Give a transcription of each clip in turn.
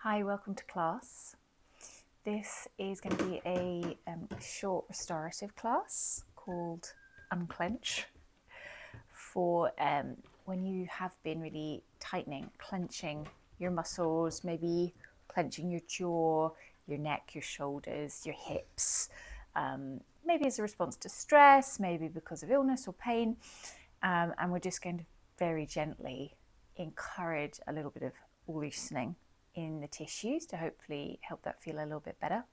Hi, welcome to class. This is going to be a short restorative class called Unclench for when you have been really tightening, clenching your muscles, maybe clenching your jaw, your neck, your shoulders, your hips, maybe as a response to stress, maybe because of illness or pain. And we're just going to very gently encourage a little bit of loosening in the tissues to hopefully help that feel a little bit better.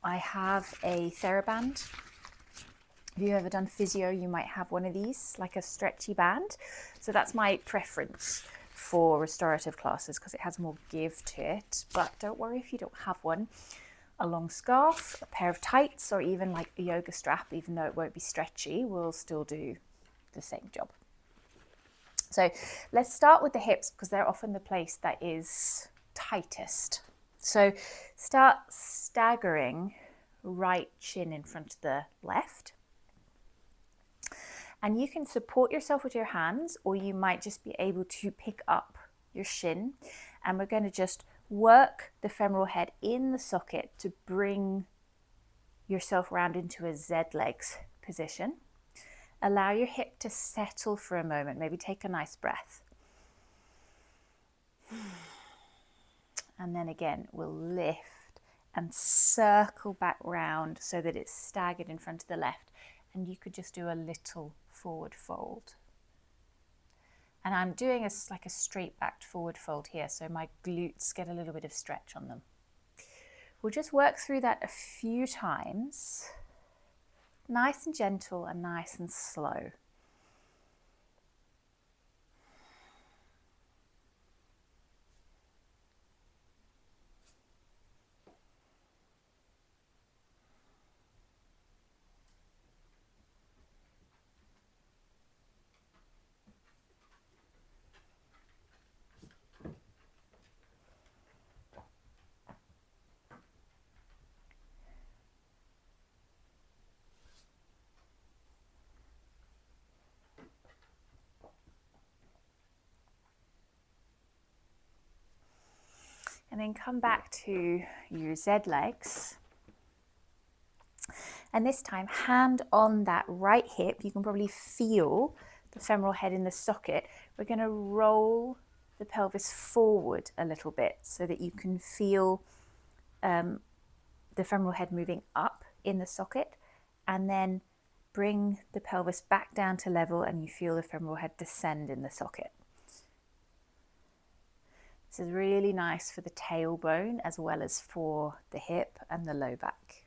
I have a theraband. If you've ever done physio, you might have one of these, like a stretchy band. So that's my preference for restorative classes because it has more give to it. But don't worry if you don't have one. A long scarf, a pair of tights, or even like a yoga strap, even though it won't be stretchy, will still do the same job. So let's start with the hips because they're often the place that is tightest. So start staggering right shin in front of the left. And you can support yourself with your hands, or you might just be able to pick up your shin. And we're going to just work the femoral head in the socket to bring yourself round into a Z legs position. Allow your hip to settle for a moment. Maybe take a nice breath. And then again, we'll lift and circle back round so that it's staggered in front of the left. And you could just do a little forward fold. And I'm doing like a straight backed forward fold here, so my glutes get a little bit of stretch on them. We'll just work through that a few times. Nice and gentle and nice and slow. And then come back to your Z legs. And this time, hand on that right hip. You can probably feel the femoral head in the socket. We're going to roll the pelvis forward a little bit so that you can feel the femoral head moving up in the socket, and then bring the pelvis back down to level and you feel the femoral head descend in the socket. This is really nice for the tailbone as well as for the hip and the low back.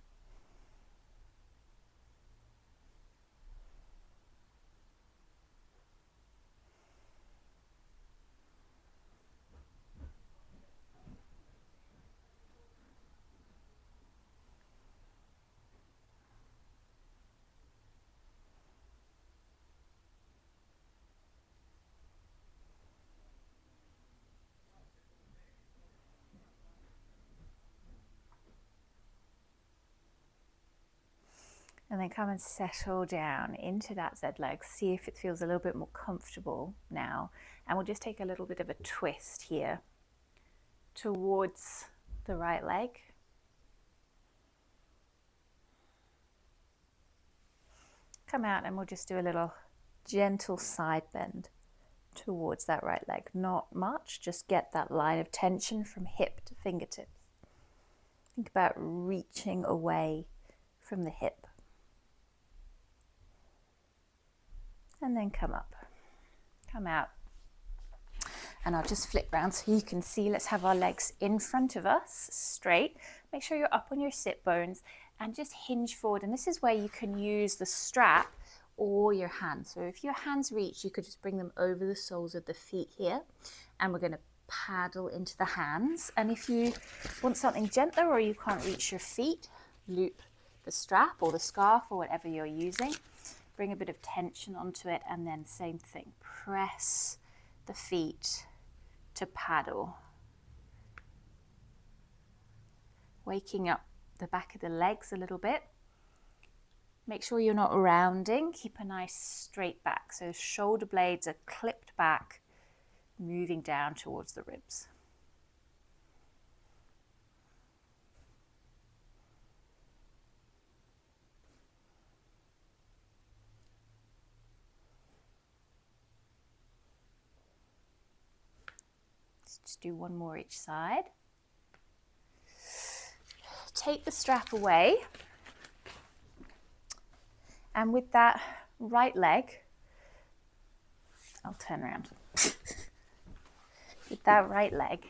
And then come and settle down into that Z leg. See if it feels a little bit more comfortable now. And we'll just take a little bit of a twist here towards the right leg. Come out and we'll just do a little gentle side bend towards that right leg. Not much, just get that line of tension from hip to fingertips. Think about reaching away from the hip. And then come up, come out. And I'll just flip round so you can see. Let's have our legs in front of us, straight. Make sure you're up on your sit bones and just hinge forward. And this is where you can use the strap or your hands. So if your hands reach, you could just bring them over the soles of the feet here. And we're going to paddle into the hands. And if you want something gentler or you can't reach your feet, loop the strap or the scarf or whatever you're using. Bring a bit of tension onto it, and then same thing. Press the feet to paddle. Waking up the back of the legs a little bit. Make sure you're not rounding. Keep a nice straight back. So shoulder blades are clipped back, moving down towards the ribs. Just do one more each side. Take the strap away. And with that right leg, I'll turn around. With that right leg,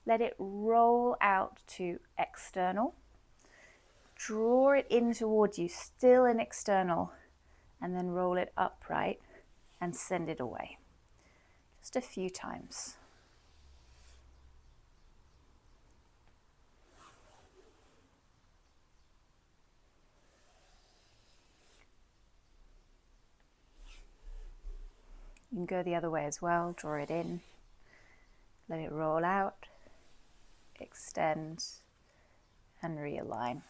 let it roll out to external. Draw it in towards you, still in external, and then roll it upright and send it away. Just a few times. You can go the other way as well. Draw it in, let it roll out, extend, and realign.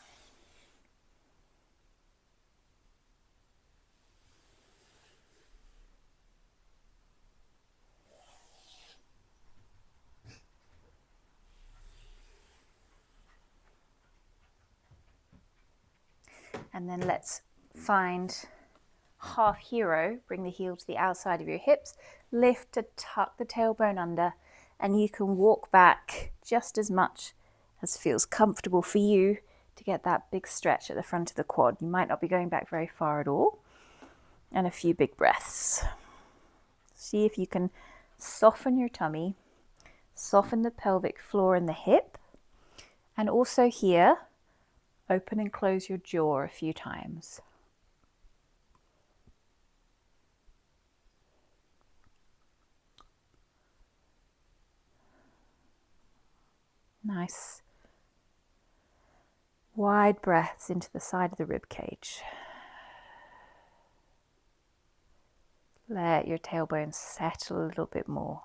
And then let's find half hero. Bring the heel to the outside of your hips. Lift to tuck the tailbone under, and you can walk back just as much as feels comfortable for you to get that big stretch at the front of the quad. You might not be going back very far at all. And a few big breaths. See if you can soften your tummy, soften the pelvic floor and the hip, and also here, open and close your jaw a few times. Nice wide breaths into the side of the rib cage. Let your tailbone settle a little bit more.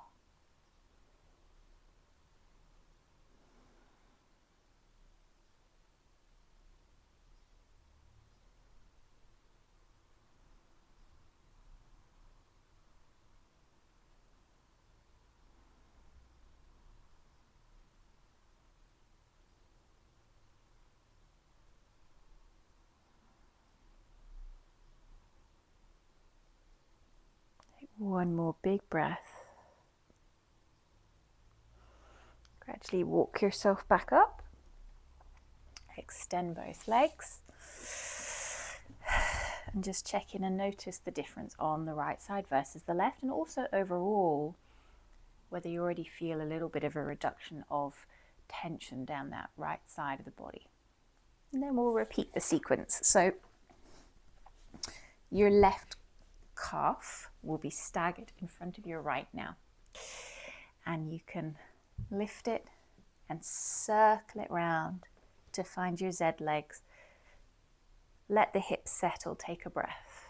One more big breath. Gradually walk yourself back up. Extend both legs. And just check in and notice the difference on the right side versus the left, and also overall, whether you already feel a little bit of a reduction of tension down that right side of the body. And then we'll repeat the sequence. So your left calf will be staggered in front of your right now, and you can lift it and circle it round to find your Z legs. Let the hips settle, take a breath.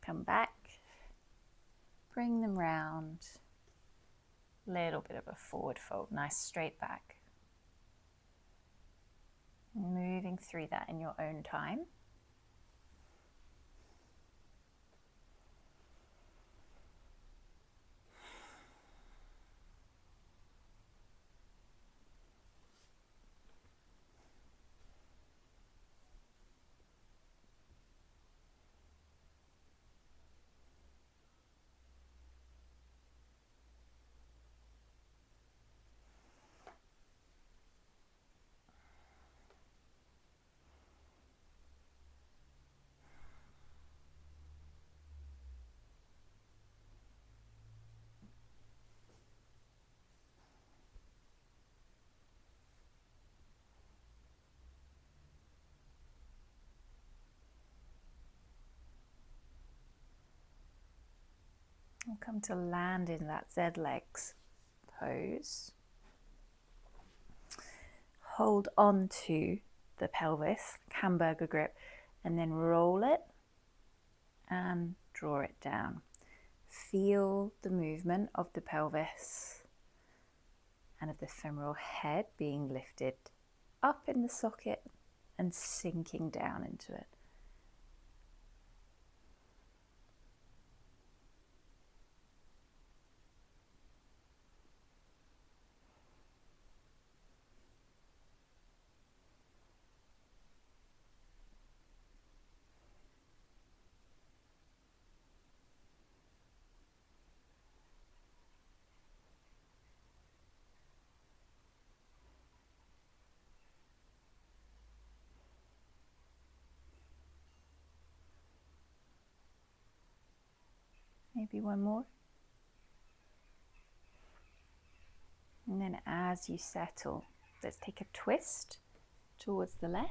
Come back, bring them round, little bit of a forward fold, nice straight back. Moving through that in your own time. We'll come to land in that Z legs pose. Hold on to the pelvis, hamburger grip, and then roll it and draw it down. Feel the movement of the pelvis and of the femoral head being lifted up in the socket and sinking down into it. Maybe one more. And then as you settle, let's take a twist towards the left.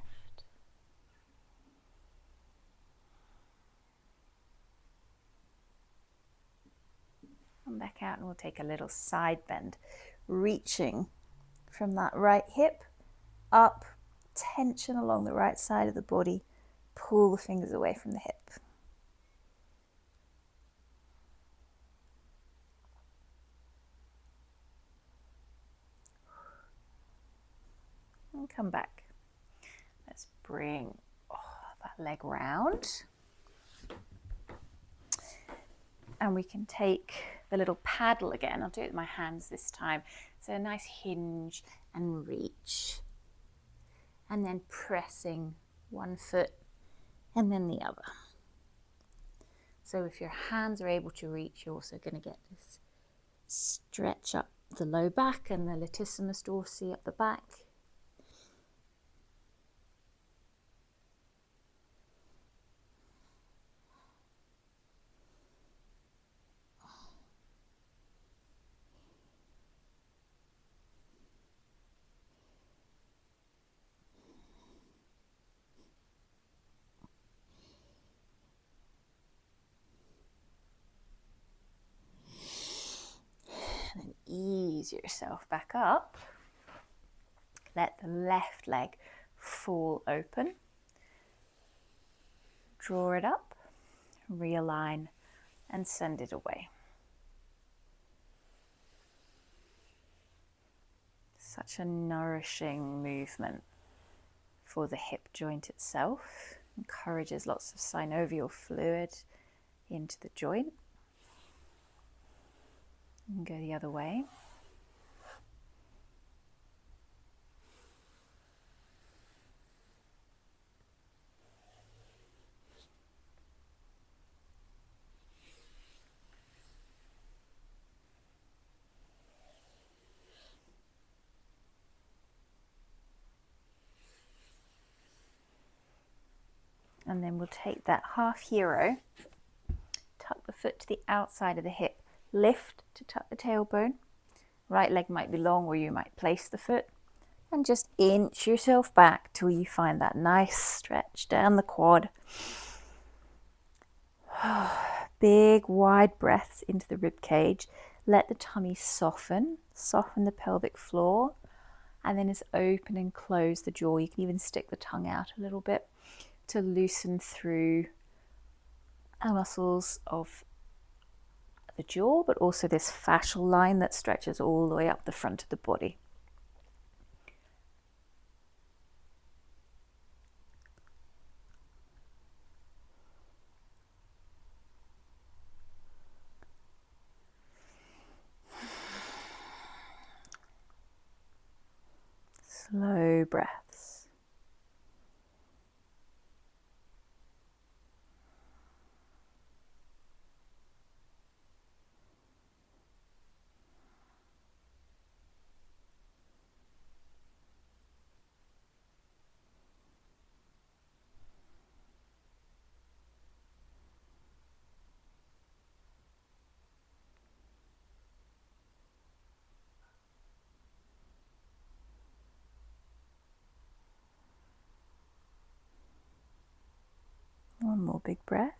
Come back out and we'll take a little side bend, reaching from that right hip up, tension along the right side of the body, pull the fingers away from the hip. And come back. Let's bring that leg round. And we can take the little paddle again. I'll do it with my hands this time. So a nice hinge and reach. And then pressing one foot and then the other. So if your hands are able to reach, you're also going to get this stretch up the low back and the latissimus dorsi up the back. And then ease yourself back up. Let the left leg fall open. Draw it up, realign, and send it away. Such a nourishing movement for the hip joint itself. Encourages lots of synovial fluid into the joint. And go the other way. And then we'll take that half hero, tuck the foot to the outside of the hip, lift to tuck the tailbone. Right leg might be long where you might place the foot. And just inch yourself back till you find that nice stretch down the quad. Big wide breaths into the rib cage. Let the tummy soften the pelvic floor. And then as open and close the jaw, you can even stick the tongue out a little bit to loosen through the muscles of the jaw, but also this fascial line that stretches all the way up the front of the body. Slow breaths. One more big breath.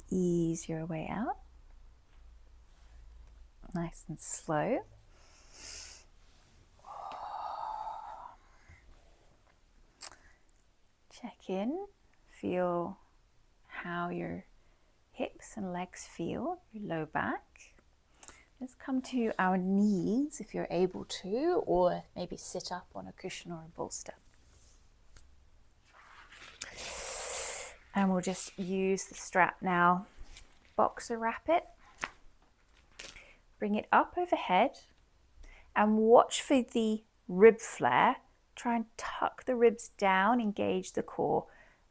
Ease your way out. Nice and slow. Check in. Feel how your hips and legs feel, your low back. Let's come to our knees if you're able to, or maybe sit up on a cushion or a bolster. And we'll just use the strap now. Boxer wrap it. Bring it up overhead and watch for the rib flare. Try and tuck the ribs down, engage the core,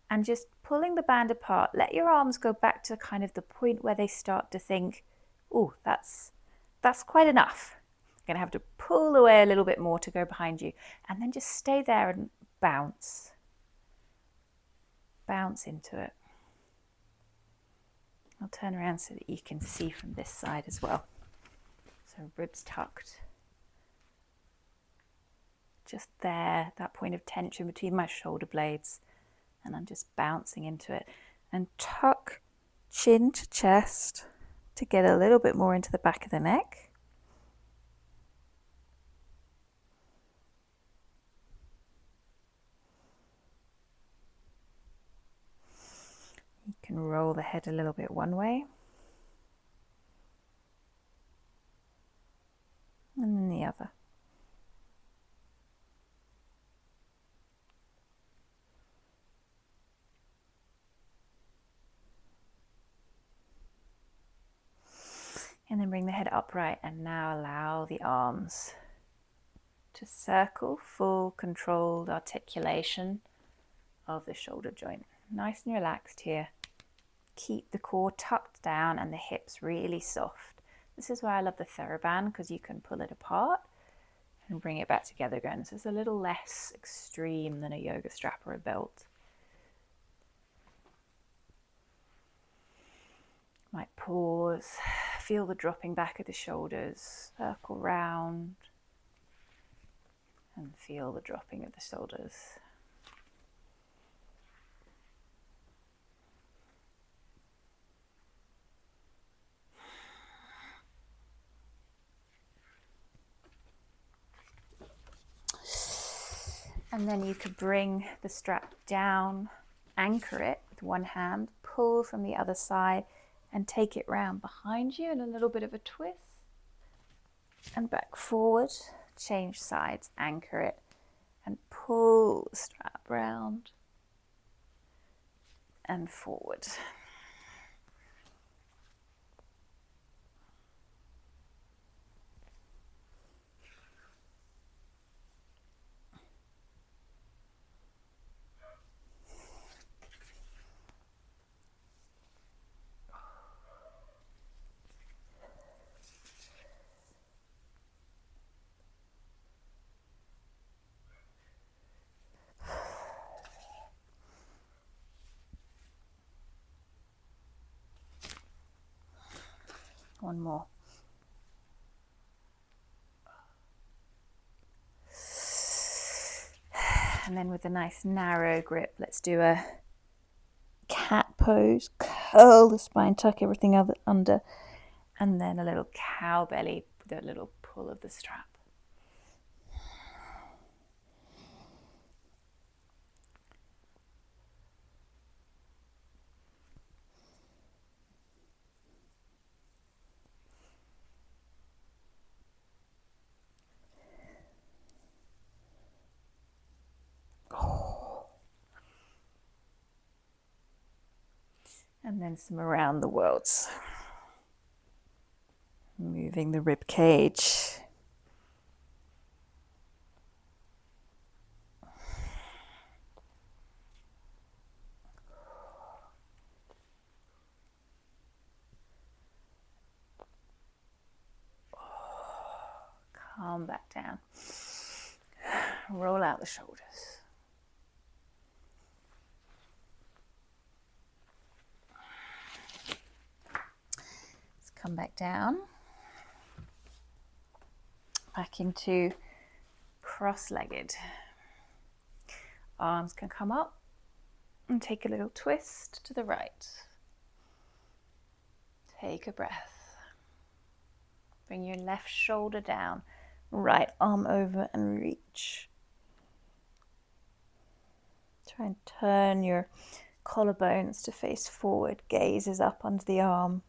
and just pulling the band apart. Let your arms go back to kind of the point where they start to think, oh, that's quite enough. You're going to have to pull away a little bit more to go behind you, and then just stay there and bounce. bounce into it. I'll turn around so that you can see from this side as well. So ribs tucked. Just there, that point of tension between my shoulder blades, and I'm just bouncing into it. And tuck chin to chest to get a little bit more into the back of the neck. You can roll the head a little bit one way, and then the other. And then bring the head upright, and now allow the arms to circle, full controlled articulation of the shoulder joint. Nice and relaxed here. Keep the core tucked down and the hips really soft. This is why I love the theraband, because you can pull it apart and bring it back together again. So it's a little less extreme than a yoga strap or a belt. Might pause, feel the dropping back of the shoulders, circle round, and feel the dropping of the shoulders. And then you could bring the strap down, anchor it with one hand, pull from the other side, and take it round behind you in a little bit of a twist. And back forward, change sides, anchor it, and pull the strap round and forward. One more. And then with a nice narrow grip, let's do a cat pose. Curl the spine, tuck everything under, and then a little cow belly with a little pull of the strap. And then some around the worlds. Moving the rib cage. Calm back down. Roll out the shoulders. Let's come back down. Back into cross-legged. Arms can come up and take a little twist to the right. Take a breath. Bring your left shoulder down, right arm over and reach. Try and turn your collarbones to face forward, gaze is up under the arm.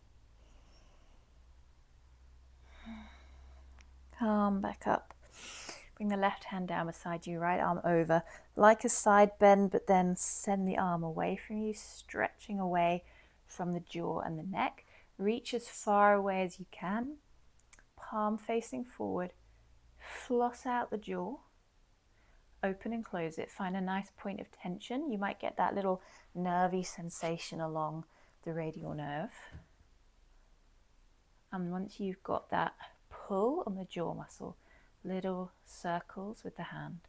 Come back up. Bring the left hand down beside you, right arm over, like a side bend, but then send the arm away from you, stretching away from the jaw and the neck. Reach as far away as you can, palm facing forward, floss out the jaw, open and close it. Find a nice point of tension. You might get that little nervy sensation along the radial nerve. And once you've got that pull on the jaw muscle, little circles with the hand.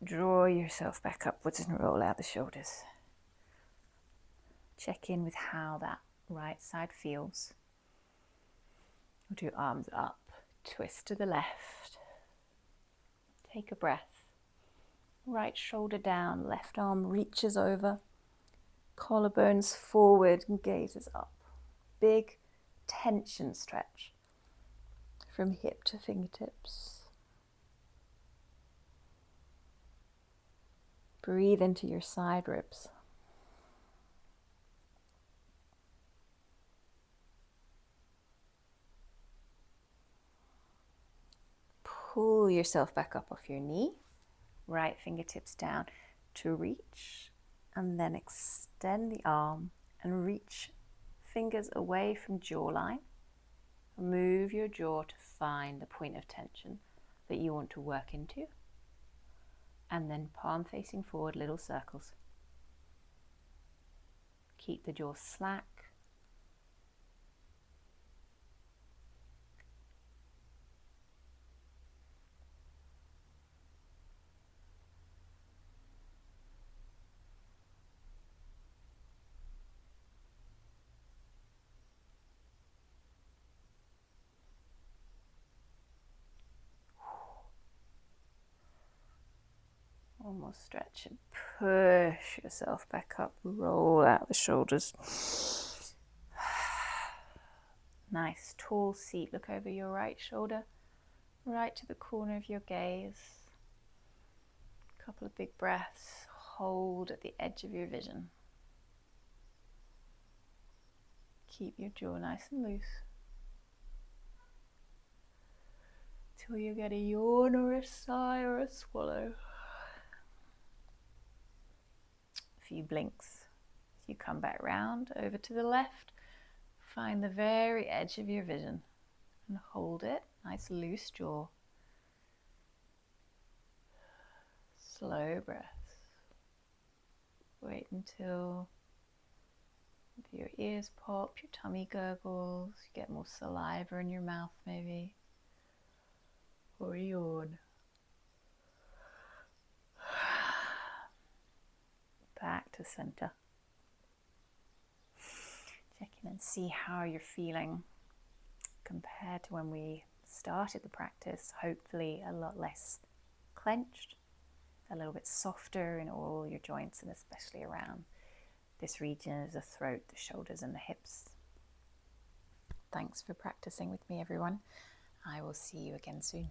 Draw yourself back upwards and roll out the shoulders. Check in with how that right side feels. We'll do arms up, twist to the left. Take a breath. Right shoulder down, left arm reaches over. Collarbones forward and gazes up. Big tension stretch from hip to fingertips. Breathe into your side ribs. Pull yourself back up off your knee. Right fingertips down to reach, and then extend the arm and reach fingers away from jawline. Move your jaw to find the point of tension that you want to work into. And then palm facing forward, little circles. Keep the jaw slack. Almost stretch and push yourself back up. Roll out the shoulders. Nice tall seat. Look over your right shoulder, right to the corner of your gaze. A couple of big breaths. Hold at the edge of your vision. Keep your jaw nice and loose. Till you get a yawn or a sigh or a swallow. Few blinks. As you come back round over to the left, find the very edge of your vision and hold it. Nice loose jaw. Slow breaths. Wait until your ears pop, your tummy gurgles, you get more saliva in your mouth maybe, or a yawn. Back to center. Check in and see how you're feeling compared to when we started the practice. Hopefully a lot less clenched, a little bit softer in all your joints, and especially around this region of the throat, the shoulders and the hips. Thanks for practicing with me, everyone. I will see you again soon.